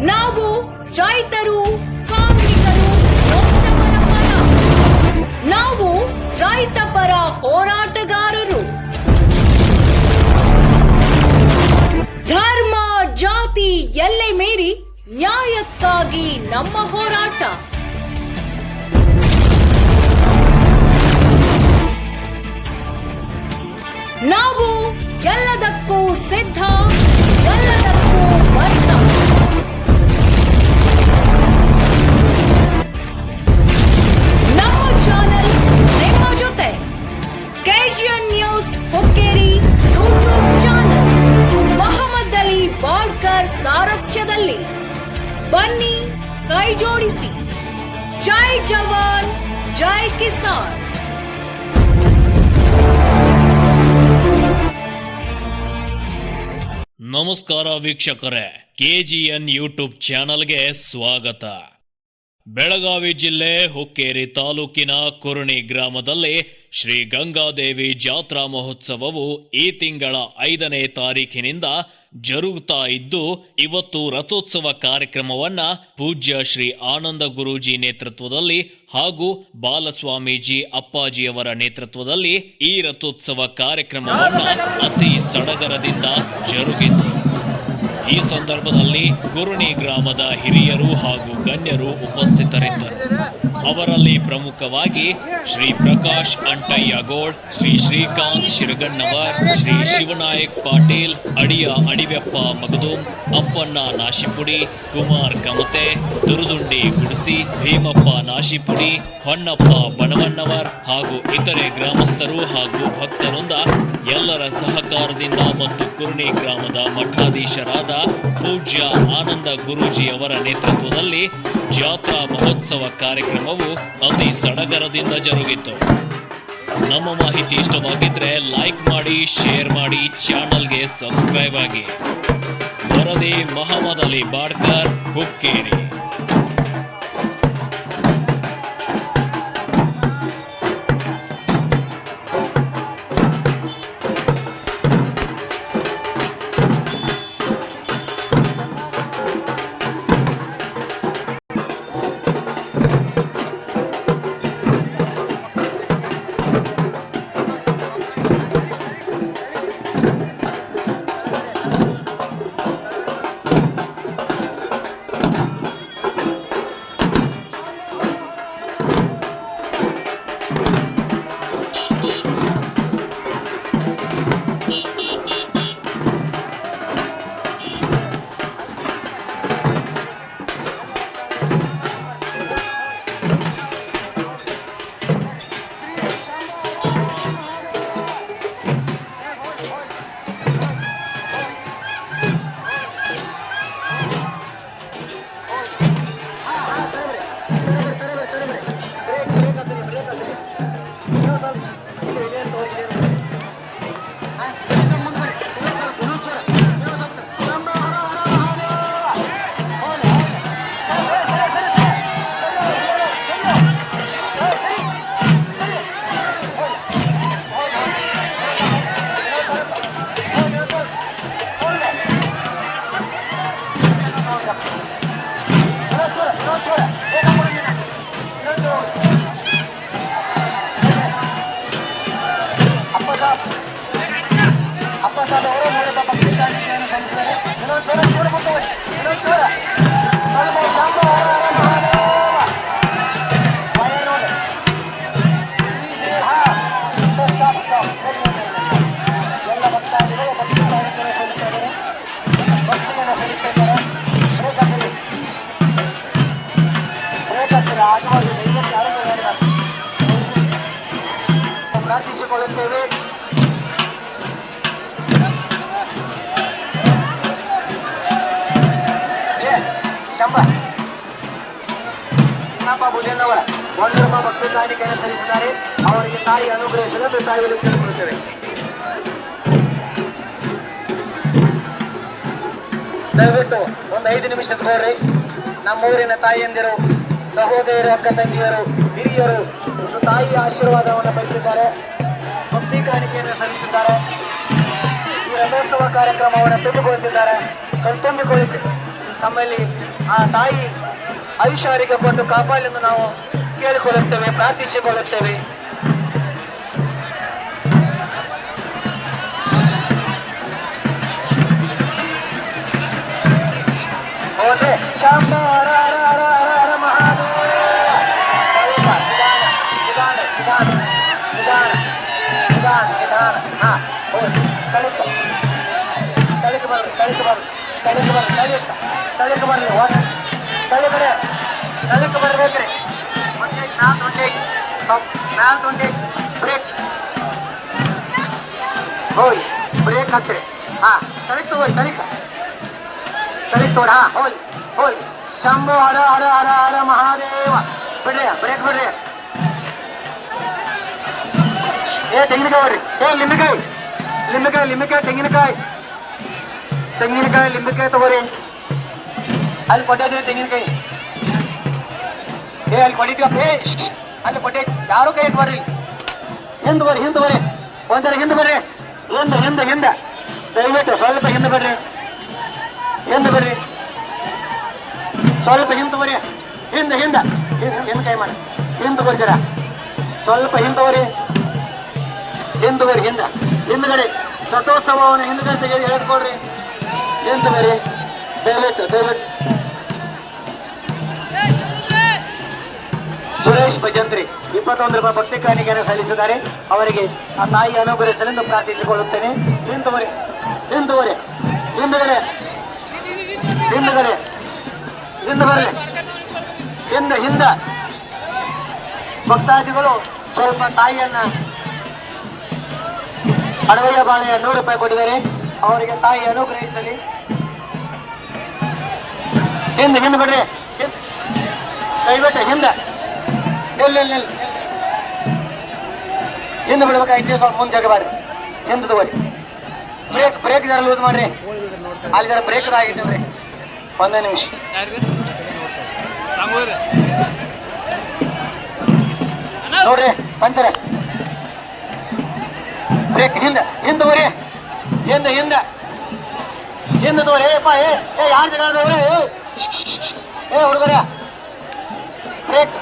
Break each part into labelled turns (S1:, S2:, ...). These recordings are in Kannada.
S1: ನಾವು ರೈತರು, ಕಾರ್ಮಿಕರು, ನೊಂದವರ ಪರ. ನಾವು ರೈತ ಪರ ಹೋರಾಟಗಾರರು. ಧರ್ಮ, ಜಾತಿ ಎಲ್ಲೆ ಮೀರಿ ನ್ಯಾಯಕ್ಕಾಗಿ ನಮ್ಮ ಹೋರಾಟ. ನಾವು ಎಲ್ಲದಕ್ಕೂ ಸಿದ್ಧ, ಎಲ್ಲದಕ್ಕೂ ಬದ್ಧ. ನಮ್ಮ ಚಾನೆಲ್ ನಿಮ್ಮ ಜೊತೆ. KGN news Hukkeri YouTube channel Mohammad Ali Balkar ಸಾರಥ್ಯದಲ್ಲಿ. ಬನ್ನಿ, ಕೈ ಜೋಡಿಸಿ. ಜೈ ಜವಾನ್, ಜೈ ಕಿಸಾನ್.
S2: ನಮಸ್ಕಾರ ವೀಕ್ಷಕರೇ, ಕೆಜಿಎನ್ ಯೂಟ್ಯೂಬ್ ಚಾನಲ್ಗೆ ಸ್ವಾಗತ. ಬೆಳಗಾವಿ ಜಿಲ್ಲೆ ಹುಕ್ಕೇರಿ ತಾಲೂಕಿನ ಕುರುಣಿ ಗ್ರಾಮದಲ್ಲಿ ಶ್ರೀ ಗಂಗಾದೇವಿ ಜಾತ್ರಾ ಮಹೋತ್ಸವವು ಈ ತಿಂಗಳ 5ನೇ ತಾರೀಖಿನಿಂದ ಜರುಗುತ್ತಾ ಇದ್ದು, ಇವತ್ತು ರಥೋತ್ಸವ ಕಾರ್ಯಕ್ರಮವನ್ನ ಪೂಜ್ಯ ಶ್ರೀ ಆನಂದ ಗುರೂಜಿ ನೇತೃತ್ವದಲ್ಲಿ ಹಾಗೂ ಬಾಲಸ್ವಾಮೀಜಿ ಅಪ್ಪಾಜಿಯವರ ನೇತೃತ್ವದಲ್ಲಿ ಈ ರಥೋತ್ಸವ ಕಾರ್ಯಕ್ರಮವನ್ನ ಅತಿ ಸಡಗರದಿಂದ ಜರುಗಿತು. ಈ ಸಂದರ್ಭದಲ್ಲಿ ಕುರುಣಿ ಗ್ರಾಮದ ಹಿರಿಯರು ಹಾಗೂ ಗಣ್ಯರು ಉಪಸ್ಥಿತರಿದ್ದರು. ಅವರಲ್ಲಿ ಪ್ರಮುಖವಾಗಿ ಶ್ರೀ ಪ್ರಕಾಶ್ ಅಂಟಯ್ಯಗೋಳ್, ಶ್ರೀ ಶ್ರೀಕಾಂತ್ ಶಿರಗಣ್ಣವರ್, ಶ್ರೀ ಶಿವನಾಯಕ್ ಪಾಟೀಲ್, ಅಡಿಯ ಅಡಿವೆಪ್ಪ ಮಗದೂಮ್, ಅಪ್ಪಣ್ಣ ನಾಶಿಪುಡಿ, ಕುಮಾರ್ ಕಮತೆ, ದುರುದುಂಡಿ ಗುಡಿಸಿ, ಭೀಮಪ್ಪ ನಾಶಿಪುಡಿ, ಹೊನ್ನಪ್ಪ ಬಣವಣ್ಣವರ್ ಹಾಗೂ ಇತರೆ ಗ್ರಾಮಸ್ಥರು ಹಾಗೂ ಭಕ್ತರಿಂದ ಎಲ್ಲರ ಸಹಕಾರದಿಂದ ಮತ್ತು ಕುರುಣಿ ಗ್ರಾಮದ ಮಠಾಧೀಶರಾದ ಪೂಜ್ಯ ಆನಂದ ಗುರೂಜಿಯವರ ನೇತೃತ್ವದಲ್ಲಿ ಜಾತ್ರಾ ಮಹೋತ್ಸವ ಕಾರ್ಯಕ್ರಮವು ಅತಿ ಸಡಗರದಿಂದ ಜರುಗಿತು. ನಮ್ಮ ಮಾಹಿತಿ ಇಷ್ಟವಾಗಿದ್ರೆ ಲೈಕ್ ಮಾಡಿ, ಶೇರ್ ಮಾಡಿ, ಚಾನಲ್ಗೆ ಸಬ್ಸ್ಕ್ರೈಬ್ ಆಗಿ. ವರದಿ ಮೊಹಮ್ಮದ್ ಅಲಿ ಬಾಳ್ಕರ್, ಹುಕ್ಕೇರಿ.
S3: ಪ್ರಾರ್ಥಿಸಿಕೊಳ್ಳುತ್ತೇವೆ. ಭುಜನ್ನವರ ಒಂದರ್ಮ ಭಕ್ತಿ ಕಾಣಿಕೆಯನ್ನು ಸಲ್ಲಿಸಿದ್ದಾರೆ. ಅವರಿಗೆ ತಾಯಿ ಅನುಗ್ರಹಿಸಲು ತಾಯಿಯಲ್ಲಿ ಕೇಳಿಕೊಳ್ಳುತ್ತೇವೆ. ದಯವಿಟ್ಟು ಒಂದು 5 ನಿಮಿಷದ ನೋಡ್ರಿ. ನಮ್ಮೂರಿನ ತಾಯಿಯಂದಿರು, ಸಹೋದರಿಯರು, ಅಕ್ಕ ತಂಗಿಯರು, ಹಿರಿಯರು ಒಂದು ತಾಯಿಯ ಆಶೀರ್ವಾದವನ್ನು ಪಡೆದಿದ್ದಾರೆ. ಭಕ್ತಿ ಕಾಣಿಕೆಯನ್ನು ಸಲ್ಲಿಸಿದ್ದಾರೆ. ಈ ರಥೋತ್ಸವ ಕಾರ್ಯಕ್ರಮವನ್ನು ತುಂಬಿಕೊಳ್ಳುತ್ತಿದ್ದಾರೆ. ನಮ್ಮಲ್ಲಿ ಆ ತಾಯಿ ಆಯುಷ್ಯವರಿಗೆ ಕೊಟ್ಟು ಕಾಪಾಡಲೆಂದು ನಾವು ಕೇಳಿಕೊಳ್ಳುತ್ತೇವೆ, ಪ್ರಾರ್ಥಿಸಿಕೊಳ್ಳುತ್ತೇವೆ. ಶಂಭೋ ಹರ ಹರ ಹರ ಹರ ಹರ ಮಹಾದೇವ. ನಿಧಾನ ನಿಧಾನ ನಿಧಾನ ನಿಧಾನ ನಿಧಾನ. ಹಾ ಹೋಗಿ ತಳಿಕ ತಳಿಕ ಬರ್ರಿ, ತಳಿಕ ಬರ್ರಿ, ತಳಿಕ ಬರ್ರಿ, ತಳಿಕ ತಳಿಕ ಬರ್ರಿ, ಹೋಗಿ ತಳಿಕಡೆ ತಳಿಕ ಬರ್ಬೇಕ್ರಿ. ಬ್ರೇಕ್ ಹೋಗಿ ಬ್ರೇಕ್ ಹಾಕ್ರಿ. ಹಾ ತಳಿಕ ತಗೋರಿ, ತಳಿಕ ತಳಿಕ ತೋರಿ. ಹಾ ಹೋಗಿ ಹೋಗಿ ಶಂಭೋ ಹರ ಹರ ಹರ ಹರ ಮಹಾದೇವ. ಬಿಡ್ರಿ, ಬ್ರೇಕ್ ಬಿಡ್ರಿ. ತೆಂಗಿನಕಾಯಿ ಬರ್ರಿ. ಲಿಂಬೆಕಾಯಿ ಲಿಂಬೆಕಾಯಿ ಲಿಂಬೆಕಾಯಿ ತೆಂಗಿನಕಾಯಿ ತೆಂಗಿನಕಾಯಿ ಲಿಂಬೆಕಾಯಿ ತಗೋರಿ. ಅಲ್ಲಿ ಕೊಟ್ಟಿದ್ರಿ ತೆಂಗಿನಕಾಯಿ. ಅಲ್ಲಿ ಕೊಟ್ಟಿದ್ವಪ್ಪ. ಅಲ್ಲಿ ಕೊಟ್ಟಿ ಯಾರು ಕೈ ಬರ್ರಿ. ಹಿಂದೆ ಬರ್ರಿ, ಹಿಂದೆ ಬರ್ರಿ, ಒಂದ್ಸಲ ಹಿಂದೆ ಬರ್ರಿ. ಹಿಂದೆ ಹಿಂದೆ ಹಿಂದೆ ದಯವಿಟ್ಟು ಸ್ವಲ್ಪ ಹಿಂದೆ ಬರ್ರಿ, ಹಿಂದೆ ಬರ್ರಿ, ಸ್ವಲ್ಪ ಹಿಂದೆ ಬರ್ರಿ. ಹಿಂದೆ ಹಿಂದೆ ಹಿಂದೆ ಕೈ ಮಾಡಿ ಹಿಂದೆ ಬರ್ತೀರ. ಸ್ವಲ್ಪ ಹಿಂದೆ ಬರ್ರಿ, ಹಿಂದೆ ಬರ್ರಿ, ಹಿಂದೆ ಹಿಂದ್ಗಡೆ ರಥೋತ್ಸವವನ್ನು ಹಿಂದ್ಗಡೆ ತೆಗೆದು ಎಳೆದುಕೊಡ್ರಿ. ಹಿಂದೆ ಬರ್ರಿ ದಯವಿಟ್ಟು ದಯವಿಟ್ಟು. ಸುರೇಶ್ ಭಜಂತ್ರಿ 21 ರೂಪಾಯಿ ಭಕ್ತಿ ಕಾಣಿಕೆಯನ್ನು ಸಲ್ಲಿಸಿದ್ದಾರೆ. ಅವರಿಗೆ ಆ ತಾಯಿ ಅನುಗ್ರಹಿಸಲೆಂದು ಪ್ರಾರ್ಥಿಸಿಕೊಳ್ಳುತ್ತೇನೆ. ಹಿಂದುವರೆ ಹಿಂದುವರೆ ಹಿಂದುಗಡೆ ಹಿಂದುಗಡೆ ಹಿಂದೆ ಬರಲಿ. ಹಿಂದೆ ಹಿಂದೆ ಭಕ್ತಾದಿಗಳು ಸ್ವಲ್ಪ ತಾಯಿಯನ್ನ ಅಡವಯ್ಯ ಬಾಳೆಯ 100 ರೂಪಾಯಿ ಕೊಟ್ಟಿದ್ದಾರೆ. ಅವರಿಗೆ ತಾಯಿ ಅನುಗ್ರಹಿಸಲಿ. ಹಿಂದೆ ಹಿಂದೆ ಬಿಡ್ರಿ, ದಯವಿಟ್ಟು ಹಿಂದೆ ಹಿಂದೆ ಬಿಡ್ಬೇಕಾಯ್ತು. ಸ್ವಲ್ಪ ಮುಂದೆ ಜಗಬಾರ್ರಿ, ಹಿಂದೆ ತಗೋರಿ. ಬ್ರೇಕ್ ಬ್ರೇಕ್ ಜರ ಲೂಸ್ ಮಾಡ್ರಿ. ಅಲ್ಲಿ ಜರ ಬ್ರೇಕ್ ಆಗಿದ್ದೀವಿ. ಒಂದೇ ನಿಮಿಷ ನೋಡ್ರಿ ಪಂಚರ ಬ್ರೇಕ್. ಹಿಂದೆ ಹಿಂದೆ ತಗೋರಿ, ಹಿಂದೆ ಹಿಂದೆ ಹಿಂದೆ ತಗೋರಿ. ಯಾರು ಜಗ ಹುಡುಗರ ಬ್ರೇಕ್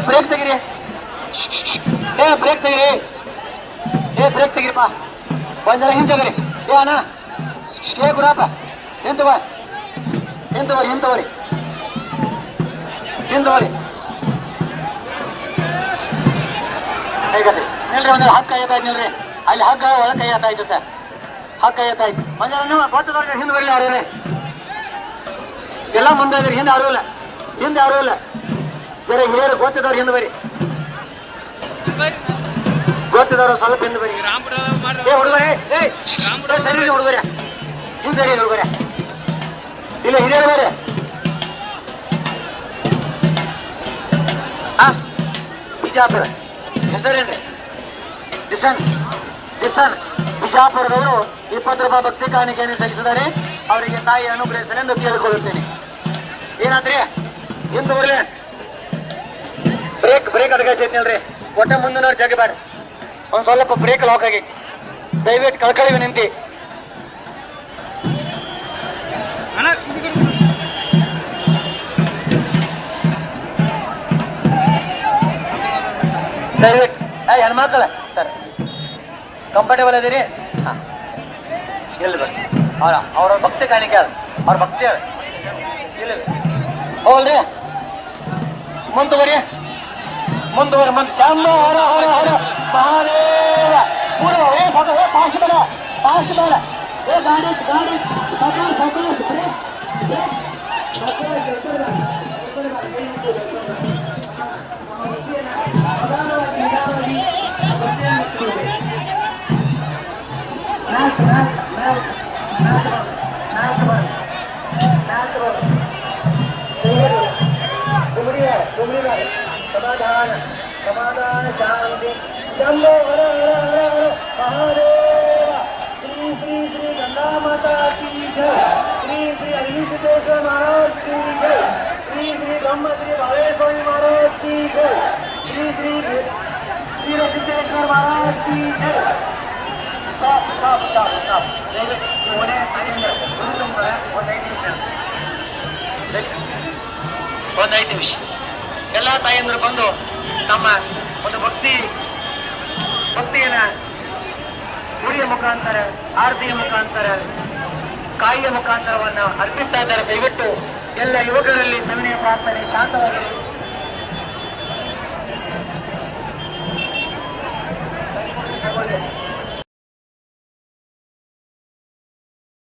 S3: ಬ್ರೇಕ್ ತೆಗಿರಿ. ಬ್ರೇಕ್ ತೆಗಿರಿ, ಬ್ರೇಕ್ ತೆಗಿರಿಪ್ಪ. ಒಂದ್ಸಲ ಹಿಂಚಗ್ರಿ. ಅಣ್ಣ ಗುರಪ್ಪ ಹಿಂದೆ ಬಾ, ಹಿಂದೆ ಬರ್ರಿ, ಹಿಂದೆ ಬರ್ರಿ, ಹಿಂದೆ ಬರ್ರಿ. ಹೇಗತ್ತೆ ನಿಲ್ರಿ, ಒಂದ್ಸಲ ಹಕ್ಕ ಕೈಯತ್ತಾಯ್ತು ನಿಲ್ರಿ. ಅಲ್ಲಿ ಹಗ್ಗ ಒಳ ಕೈಯತ್ತಾಯ್ತು ಸರ್, ಹಕ್ಕ ಕೈಯತ್ತಾಯ್ತು. ಒಂದ್ಸಲ ನೀವು ಗೊತ್ತದವ್ರಿಗೆ ಹಿಂದೆ ಬರಲಿ. ಯಾರು ಎಲ್ಲ ಮುಂದೆ ಇದ್ರಿ, ಹಿಂದೆ ಯಾರೂ ಇಲ್ಲ, ಹಿಂದೆ ಯಾರೂ ಇಲ್ಲ. ಜರ ಹಿರಿಯರು ಗೊತ್ತಿದವ್ರು ಹಿಂದೆ ಬರಿ, ಗೊತ್ತಿದವರು ಸ್ವಲ್ಪ ಹಿಂದೆ ಬರಿ. ಹುಡುಗರೇ ಸರಿ ಹುಡುಗರ ಹಿಂದೆ ಸರಿ ಹುಡುಗರ ಇಲ್ಲ ಹಿರಿಯರು ಬೇರೆ. ಬಿಜಾಪುರ ಹೆಸರೇನ್ರಿ? ಡಿಸನ್ ಡಿಸನ್ ಬಿಜಾಪುರದವರು 20 ರೂಪಾಯಿ ಭಕ್ತಿ ಕಾಣಿಕೆಯನ್ನು ಸಲ್ಲಿಸಿದ್ದಾರೆ. ಅವರಿಗೆ ತಾಯಿ ಅನುಗ್ರಹಿಸಲೆಂದು ಕೇಳಿಕೊಳ್ಳುತ್ತೇನೆ. ಏನಾದ್ರಿ ಹಿಂದೆ ಬರ್ಲಿ. ಬ್ರೇಕ್ ಬ್ರೇಕ್ ಅಡ್ಗೈಸೈತಿ ನೋಡ್ರಿ. ಒಟ್ಟೆ ಮುಂದಿನವ್ರು ಜಗ ಬೇಡ. ಒಂದು ಸ್ವಲ್ಪ ಬ್ರೇಕ್ ಲಾಕ್ ಆಗೈತಿ. ದಯವಿಟ್ಟು ಕಳ್ಕಳಿ ವಿನಂತಿ. ದಯವಿಟ್ಟು ಹೆಣ್ಮಕ್ಳ ಸರ್ ಕಂಫರ್ಟೇಬಲ್ ಅದೀರಿ. ಹಾಂ ಎಲ್ಲಿ ಬರ್ರಿ ಅವ್ರ ಭಕ್ತಿ ಕಾಣಿಕೆ ಅದ, ಅವ್ರ ಭಕ್ತಿ ಅದ. ಇಲ್ಲ ಹೋಗಲ್ರಿ, ಮುಂದುವರಿ ಮುಂದುವರಿ ಮುಂದೆ. ಶಂಭೋ ಹರ ಹರ ಹರ ಮಹಾದೇವ. ಪೂರ ಫಾಸ್ಟ್ ಬೇಡ, ಫಾಸ್ಟ್ ಬೇಡ. ಗಾಡಿ ಗಾಡಿ ಸಕಾಲ ಸಕಾಲ ಸಮಾಧಾನ ಸಮಾಧಾನ ಶಾಂತಿ. ಶಂಭೋ ಹರ ಹರ ಹರ ಹರ ಮಹಾದೇವ. ಶ್ರೀ ಶ್ರೀ ಶ್ರೀ ಗಂಗಾ ಮಾತಾ ಕೀ ಜೈ. ಶ್ರೀ ಶ್ರೀ ಹರಿಸಿದ್ದೇಶ್ವರ ಮಹಾರಾಜ್ ಕೀ ಜೈ. ಶ್ರೀ ಶ್ರೀ ಬ್ರಹ್ಮ ಶ್ರೀ ಭಾವೇಶ್ವರಿ ಮಹಾರಾಜ್ ಕೀ ಜೈ. ಶ್ರೀ ಶ್ರೀ ವೀರಸಿದ್ದೇಶ್ವರ ಮಹಾರಾಜ್ ಕೀ ಜೈ. Stop stop stop stop. ಒಂದು 5 ನಿಮಿಷ ಎಲ್ಲ ತಾಯಂದರು ಬಂದು ತಮ್ಮ ಒಂದು ಭಕ್ತಿಯನ್ನ ಗುಡಿಯ ಮುಖಾಂತರ, ಆರತಿಯ ಮುಖಾಂತರ, ಕಾಯಿಯ ಮುಖಾಂತರವನ್ನು ಅರ್ಪಿಸ್ತಾ ಇದ್ದಾರೆ. ದಯವಿಟ್ಟು ಎಲ್ಲ ಯುವಕರಲ್ಲಿ ಸವಿನಯ ಪ್ರಾರ್ಥನೆ, ಶಾಂತವಾಗಿ